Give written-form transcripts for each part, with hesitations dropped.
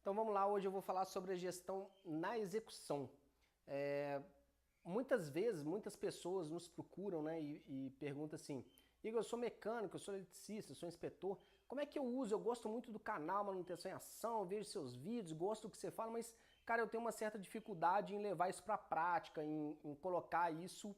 Então vamos lá, hoje eu vou falar sobre a gestão na execução. Muitas vezes, muitas pessoas nos procuram, né, e perguntam assim: Igor, eu sou mecânico, eu sou eletricista, eu sou inspetor, como é que eu uso? Eu gosto muito do canal Manutenção em Ação, eu vejo seus vídeos, gosto do que você fala, mas, cara, eu tenho uma certa dificuldade em levar isso para a prática, em colocar isso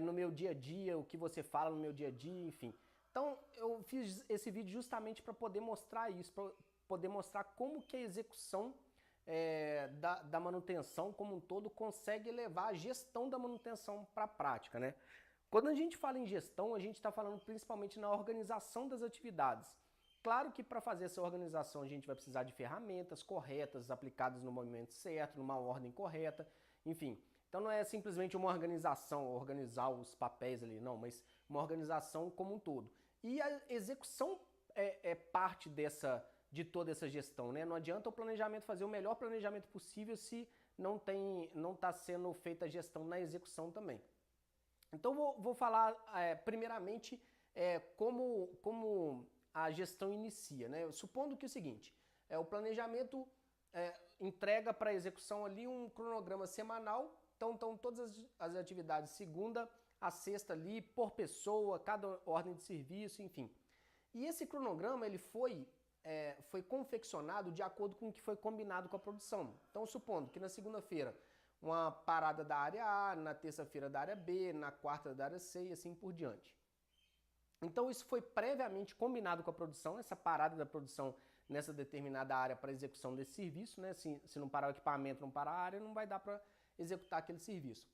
no meu dia a dia, o que você fala no meu dia a dia, enfim. Então eu fiz esse vídeo justamente para poder mostrar isso, para poder mostrar como que a execução da manutenção como um todo consegue levar a gestão da manutenção para a prática, né? Quando a gente fala em gestão, a gente está falando principalmente na organização das atividades. Claro que para fazer essa organização a gente vai precisar de ferramentas corretas, aplicadas no momento certo, numa ordem correta, enfim. Então não é simplesmente uma organização, organizar os papéis ali, não, mas uma organização como um todo. E a execução é parte de toda essa gestão, né? Não adianta o planejamento fazer o melhor planejamento possível se não está sendo feita a gestão na execução também. Então vou falar primeiramente como a gestão inicia, né? Supondo que é o seguinte, o planejamento entrega para a execução ali um cronograma semanal, então todas as atividades segunda a sexta ali por pessoa, cada ordem de serviço, enfim. E esse cronograma ele foi confeccionado de acordo com o que foi combinado com a produção. Então, supondo que na segunda-feira uma parada da área A, na terça-feira da área B, na quarta da área C e assim por diante. Então isso foi previamente combinado com a produção, essa parada da produção nessa determinada área para execução desse serviço, né? Se não parar o equipamento, não parar a área, não vai dar para executar aquele serviço.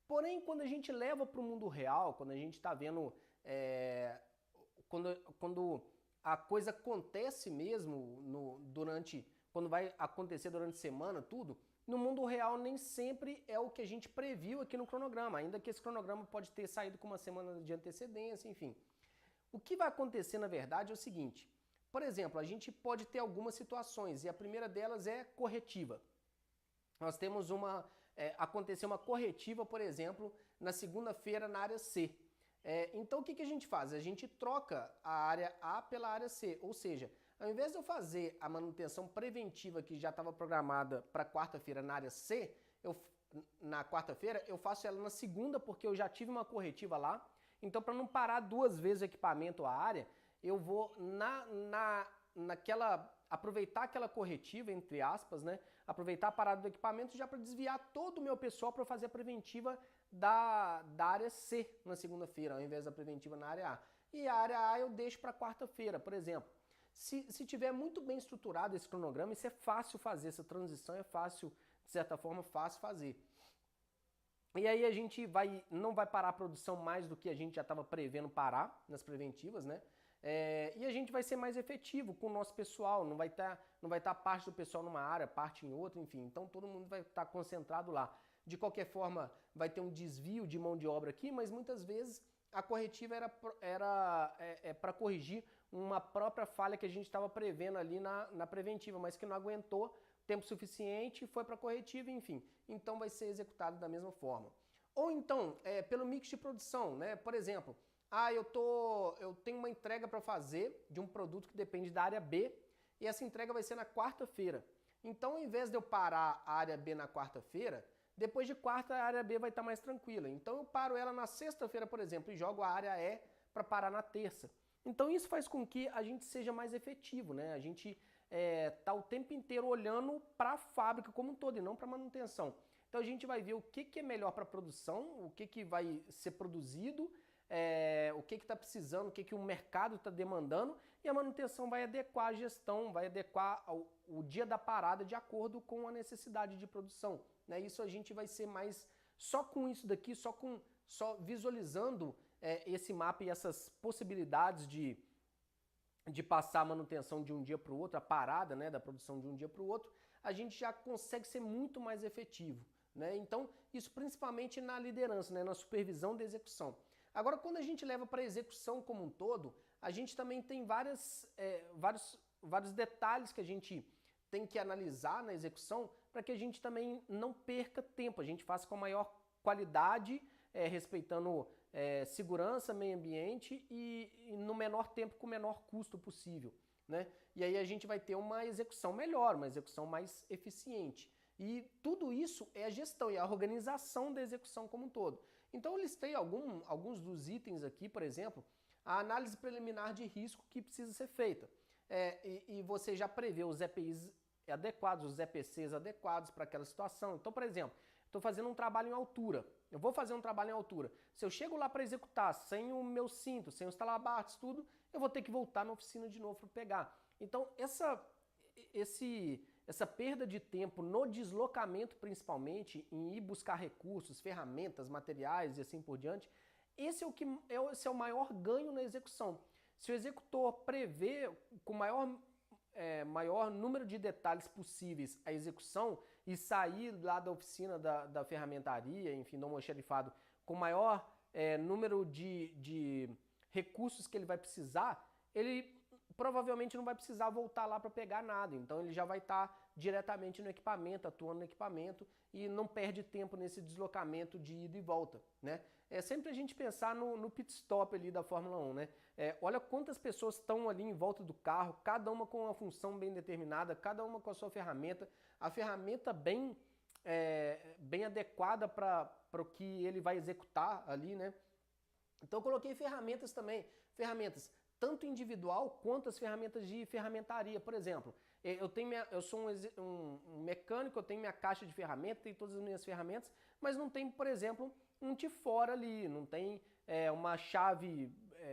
Porém, quando a gente leva para o mundo real, quando a gente está vendo, quando a coisa acontece mesmo quando vai acontecer durante a semana, tudo, no mundo real nem sempre é o que a gente previu aqui no cronograma, ainda que esse cronograma pode ter saído com uma semana de antecedência, enfim. O que vai acontecer, na verdade, é o seguinte. Por exemplo, a gente pode ter algumas situações, e a primeira delas é corretiva. Nós temos aconteceu uma corretiva, por exemplo, na segunda-feira na área C. Então o que a gente faz? A gente troca a área A pela área C, ou seja, ao invés de eu fazer a manutenção preventiva que já estava programada para quarta-feira na área C, na quarta-feira eu faço ela na segunda porque eu já tive uma corretiva lá. Então, para não parar duas vezes o equipamento ou a área, eu vou aproveitar aquela corretiva, entre aspas, né? Aproveitar a parada do equipamento já para desviar todo o meu pessoal para fazer a preventiva da área C na segunda-feira, ao invés da preventiva na área A. E a área A eu deixo para quarta-feira, por exemplo. Se tiver muito bem estruturado esse cronograma, isso é fácil fazer, essa transição é fácil, de certa forma, fácil fazer. E aí a gente não vai parar a produção mais do que a gente já estava prevendo parar nas preventivas, né? E a gente vai ser mais efetivo com o nosso pessoal, não vai estar parte do pessoal numa área, parte em outra, enfim. Então todo mundo vai estar concentrado lá. De qualquer forma, vai ter um desvio de mão de obra aqui, mas muitas vezes a corretiva era para corrigir uma própria falha que a gente estava prevendo ali na preventiva, mas que não aguentou tempo suficiente, foi para corretiva, enfim. Então vai ser executado da mesma forma. Ou então, pelo mix de produção, né? Por exemplo, eu tenho uma entrega para fazer de um produto que depende da área B e essa entrega vai ser na quarta-feira. Então, ao invés de eu parar a área B na quarta-feira, depois de quarta a área B vai estar mais tranquila. Então eu paro ela na sexta-feira, por exemplo, e jogo a área E para parar na terça. Então isso faz com que a gente seja mais efetivo, né? A gente tá o tempo inteiro olhando para a fábrica como um todo e não para manutenção. Então a gente vai ver o que é melhor para a produção, o que vai ser produzido, o que está precisando, o que o mercado está demandando, e a manutenção vai adequar a gestão, vai adequar o dia da parada de acordo com a necessidade de produção. Né? Isso a gente vai ser mais, só com isso daqui, só visualizando esse mapa e essas possibilidades de passar a manutenção de um dia para o outro, a parada, né, da produção de um dia para o outro, a gente já consegue ser muito mais efetivo. Né? Então, isso principalmente na liderança, né, na supervisão da execução. Agora, quando a gente leva para a execução como um todo, a gente também tem vários detalhes que a gente tem que analisar na execução para que a gente também não perca tempo, a gente faça com a maior qualidade, respeitando segurança, meio ambiente e no menor tempo com o menor custo possível. né? E aí a gente vai ter uma execução melhor, uma execução mais eficiente. E tudo isso é a gestão e a organização da execução como um todo. Então eu listei alguns dos itens aqui, por exemplo, a análise preliminar de risco que precisa ser feita. E você já prevê os EPIs adequados, os EPCs adequados para aquela situação. Então, por exemplo, estou fazendo um trabalho em altura. Eu vou fazer um trabalho em altura. Se eu chego lá para executar sem o meu cinto, sem os talabartes, tudo, eu vou ter que voltar na oficina de novo para pegar. Então, essa perda de tempo no deslocamento, principalmente, em ir buscar recursos, ferramentas, materiais e assim por diante, esse é o maior ganho na execução. Se o executor prevê com maior número de detalhes possíveis a execução e sair lá da oficina da ferramentaria, enfim, do almoxarifado, com maior número de recursos que ele vai precisar, ele provavelmente não vai precisar voltar lá para pegar nada. Então ele já vai estar diretamente no equipamento, atuando no equipamento e não perde tempo nesse deslocamento de ida e volta, né? É sempre a gente pensar no pit stop ali da Fórmula 1, né? Olha quantas pessoas estão ali em volta do carro, cada uma com uma função bem determinada, cada uma com a sua ferramenta, a ferramenta bem adequada para o que ele vai executar ali, né? Então eu coloquei ferramentas também, ferramentas tanto individual quanto as ferramentas de ferramentaria. Por exemplo, eu sou um mecânico, eu tenho minha caixa de ferramentas, tenho todas as minhas ferramentas, mas não tem, por exemplo, um tifora ali, não tem uma chave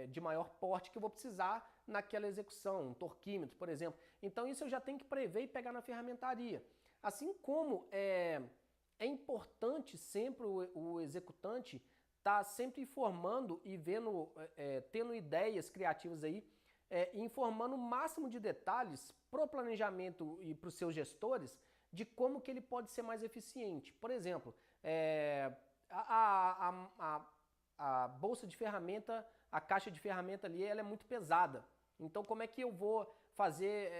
de maior porte que eu vou precisar naquela execução, um torquímetro, por exemplo. Então isso eu já tenho que prever e pegar na ferramentaria. Assim como é importante sempre o executante tá sempre informando e vendo, tendo ideias criativas aí, informando o máximo de detalhes pro planejamento e para os seus gestores de como que ele pode ser mais eficiente. Por exemplo, a bolsa de ferramenta, a caixa de ferramenta ali, ela é muito pesada. Então como é que eu vou fazer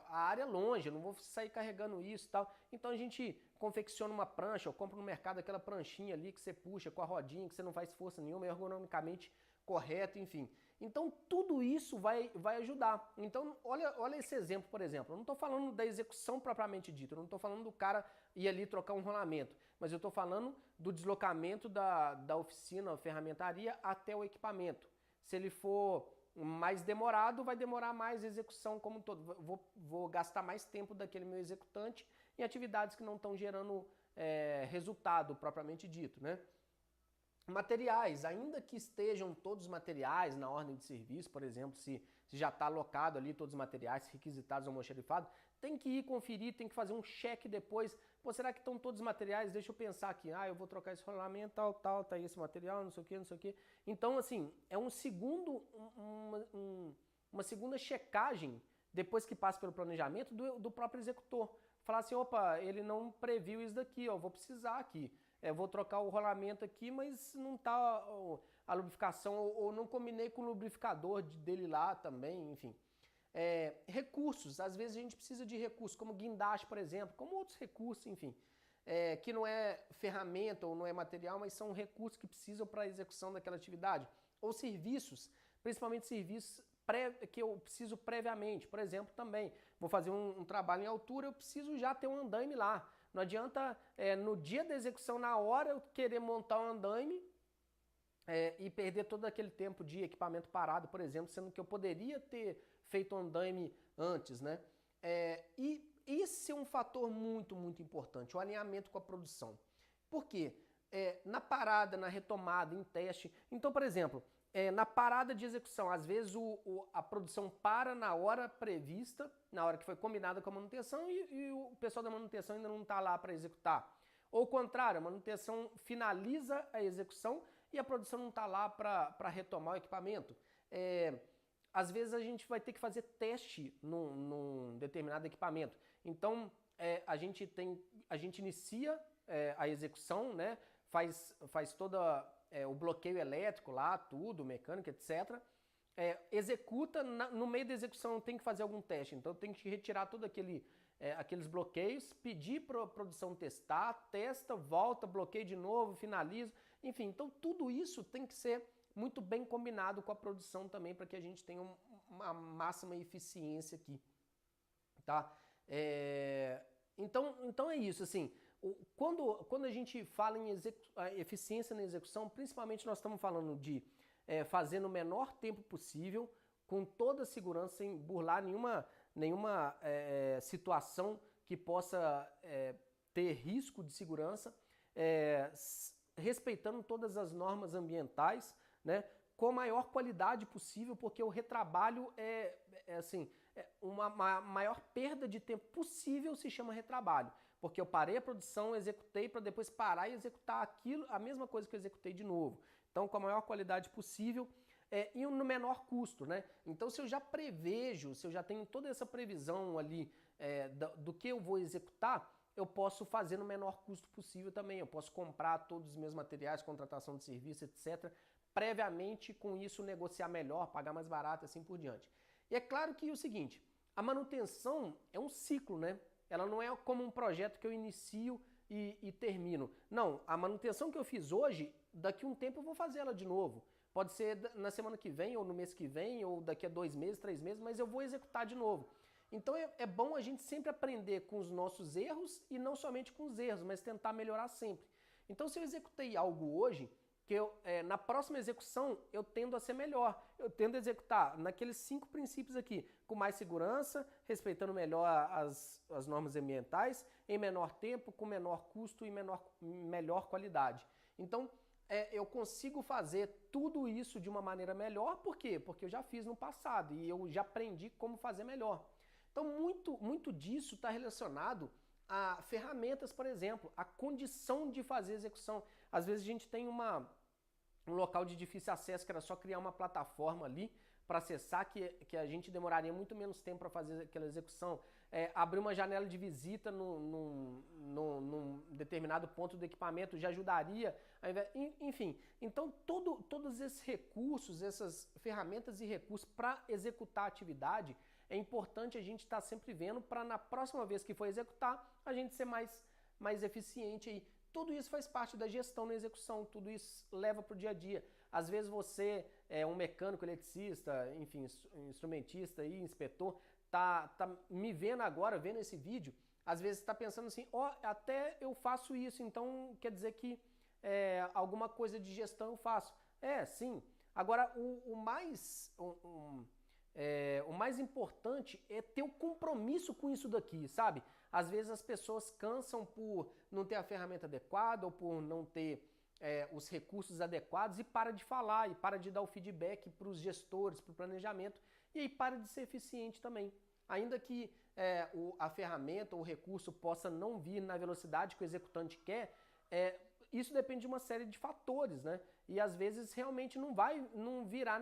a área longe, eu não vou sair carregando isso e tal. Então a gente confecciona uma prancha, ou compra no mercado aquela pranchinha ali que você puxa com a rodinha, que você não faz força nenhuma, é ergonomicamente correto, enfim. Então tudo isso vai ajudar. Então olha esse exemplo, por exemplo. Eu não estou falando da execução propriamente dita, eu não estou falando do cara ir ali trocar um rolamento, mas eu estou falando do deslocamento da oficina, ferramentaria até o equipamento. Se ele for mais demorado, vai demorar mais a execução como um todo. Vou gastar mais tempo daquele meu executante em atividades que não estão gerando resultado propriamente dito, né? Materiais, ainda que estejam todos os materiais na ordem de serviço, por exemplo, se já está alocado ali todos os materiais requisitados ao almoxarifado, tem que ir conferir, tem que fazer um cheque depois. Pô, será que estão todos os materiais? Deixa eu pensar aqui. Eu vou trocar esse rolamento, tal, tá aí esse material, não sei o que, não sei o que. Então, assim, é uma segunda checagem, depois que passa pelo planejamento, do próprio executor. Falar assim, opa, ele não previu isso daqui, ó, vou precisar aqui. Vou trocar o rolamento aqui, mas não está a lubrificação, ou não combinei com o lubrificador dele lá também, enfim. Recursos, às vezes a gente precisa de recursos, como guindaste, por exemplo, como outros recursos, enfim, que não é ferramenta ou não é material, mas são recursos que precisam para a execução daquela atividade. Ou serviços, principalmente serviços que eu preciso previamente. Por exemplo, também, vou fazer um trabalho em altura, eu preciso já ter um andaime lá. Não adianta, no dia da execução, na hora, eu querer montar um andaime e perder todo aquele tempo de equipamento parado, por exemplo, sendo que eu poderia ter feito um andaime antes, né? E esse é um fator muito, muito importante, o alinhamento com a produção. Por quê? Na parada, na retomada, em teste. Então, por exemplo, na parada de execução, às vezes a produção para na hora prevista, na hora que foi combinada com a manutenção e o pessoal da manutenção ainda não está lá para executar. Ou o contrário, a manutenção finaliza a execução e a produção não está lá para retomar o equipamento. Às vezes a gente vai ter que fazer teste num determinado equipamento. Então a gente inicia a execução, né? Faz toda o bloqueio elétrico lá, tudo, mecânica, etc. Executa, no meio da execução tem que fazer algum teste, então tem que retirar todo aqueles bloqueios, pedir para a produção testar, testa, volta, bloqueia de novo, finaliza, enfim, então tudo isso tem que ser muito bem combinado com a produção também, para que a gente tenha uma máxima eficiência aqui, tá? Então é isso, assim, quando a gente fala em eficiência na execução, principalmente nós estamos falando de fazer no menor tempo possível, com toda a segurança, sem burlar nenhuma situação que possa ter risco de segurança, respeitando todas as normas ambientais, né, com a maior qualidade possível, porque o retrabalho uma maior perda de tempo possível se chama retrabalho, porque eu parei a produção, executei para depois parar e executar aquilo, a mesma coisa que eu executei de novo. Então, com a maior qualidade possível e no menor custo, né? Então, se eu já prevejo, se eu já tenho toda essa previsão ali do que eu vou executar, eu posso fazer no menor custo possível também. Eu posso comprar todos os meus materiais, contratação de serviço, etc., previamente, com isso negociar melhor, pagar mais barato, assim por diante. E é claro que é o seguinte, a manutenção é um ciclo, né? Ela não é como um projeto que eu inicio e termino. Não, a manutenção que eu fiz hoje, daqui a um tempo eu vou fazer ela de novo. Pode ser na semana que vem, ou no mês que vem, ou daqui a 2 meses, 3 meses, mas eu vou executar de novo. Então é bom a gente sempre aprender com os nossos erros e não somente com os erros, mas tentar melhorar sempre. Então se eu executei algo hoje, que na próxima execução eu tendo a ser melhor. Eu tendo a executar naqueles 5 princípios aqui, com mais segurança, respeitando melhor as normas ambientais, em menor tempo, com menor custo e melhor qualidade. Então, eu consigo fazer tudo isso de uma maneira melhor, por quê? Porque eu já fiz no passado e eu já aprendi como fazer melhor. Então, muito disso está relacionado a ferramentas, por exemplo, a condição de fazer execução. Às vezes a gente tem um local de difícil acesso que era só criar uma plataforma ali para acessar, que a gente demoraria muito menos tempo para fazer aquela execução. Abrir uma janela de visita num determinado ponto do equipamento já ajudaria, enfim. Então, todos esses recursos, essas ferramentas e recursos para executar a atividade, é importante a gente estar sempre vendo para na próxima vez que for executar, a gente ser mais eficiente aí. Tudo isso faz parte da gestão na execução, tudo isso leva para o dia a dia. Às vezes você é um mecânico, eletricista, enfim, instrumentista e inspetor, tá me vendo agora, vendo esse vídeo, às vezes está pensando assim, até eu faço isso, então quer dizer que alguma coisa de gestão eu faço. Sim. Agora, o mais importante é ter o compromisso com isso daqui, sabe? Às vezes as pessoas cansam por não ter a ferramenta adequada ou por não ter os recursos adequados e para de falar, e para de dar o feedback para os gestores, para o planejamento, e aí para de ser eficiente também. Ainda que a ferramenta ou o recurso possa não vir na velocidade que o executante quer, isso depende de uma série de fatores, né? E às vezes realmente não virá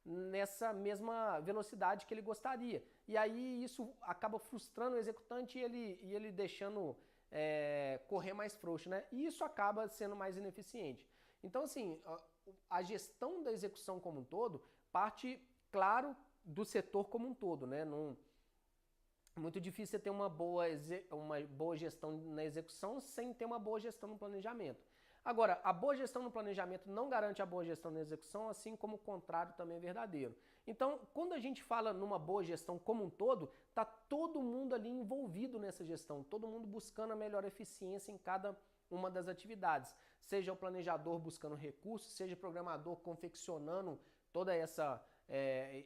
nessa mesma velocidade que ele gostaria. E aí isso acaba frustrando o executante e ele deixando correr mais frouxo, né? E isso acaba sendo mais ineficiente. Então, assim, a gestão da execução como um todo parte, claro, do setor como um todo, né? Muito difícil você ter uma boa gestão na execução sem ter uma boa gestão no planejamento. Agora, a boa gestão no planejamento não garante a boa gestão na execução, assim como o contrário também é verdadeiro. Então, quando a gente fala numa boa gestão como um todo, está todo mundo ali envolvido nessa gestão, todo mundo buscando a melhor eficiência em cada uma das atividades. Seja o planejador buscando recursos, seja o programador confeccionando toda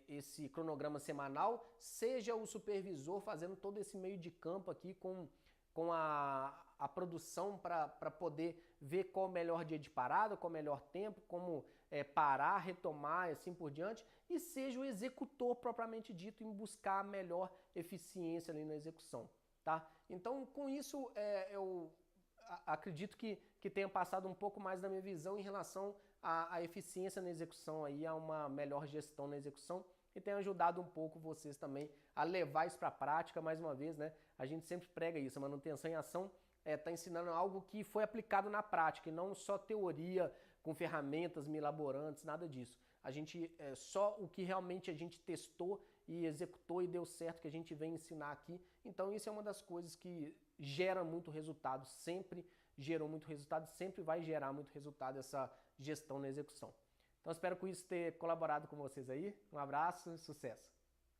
esse cronograma semanal, seja o supervisor fazendo todo esse meio de campo aqui com a produção para poder ver qual o melhor dia de parada, qual o melhor tempo, como parar, retomar e assim por diante, e seja o executor propriamente dito em buscar a melhor eficiência ali na execução, tá? Então, com isso, eu acredito que tenha passado um pouco mais da minha visão em relação à eficiência na execução, aí, a uma melhor gestão na execução, e tenha ajudado um pouco vocês também a levar isso para a prática, mais uma vez, né? A gente sempre prega isso, a manutenção em ação está ensinando algo que foi aplicado na prática, e não só teoria com ferramentas milaborantes, nada disso. A gente, só o que realmente a gente testou e executou e deu certo que a gente vem ensinar aqui. Então isso é uma das coisas que gera muito resultado, sempre gerou muito resultado, sempre vai gerar muito resultado essa gestão na execução. Então espero com isso ter colaborado com vocês aí. Um abraço e sucesso!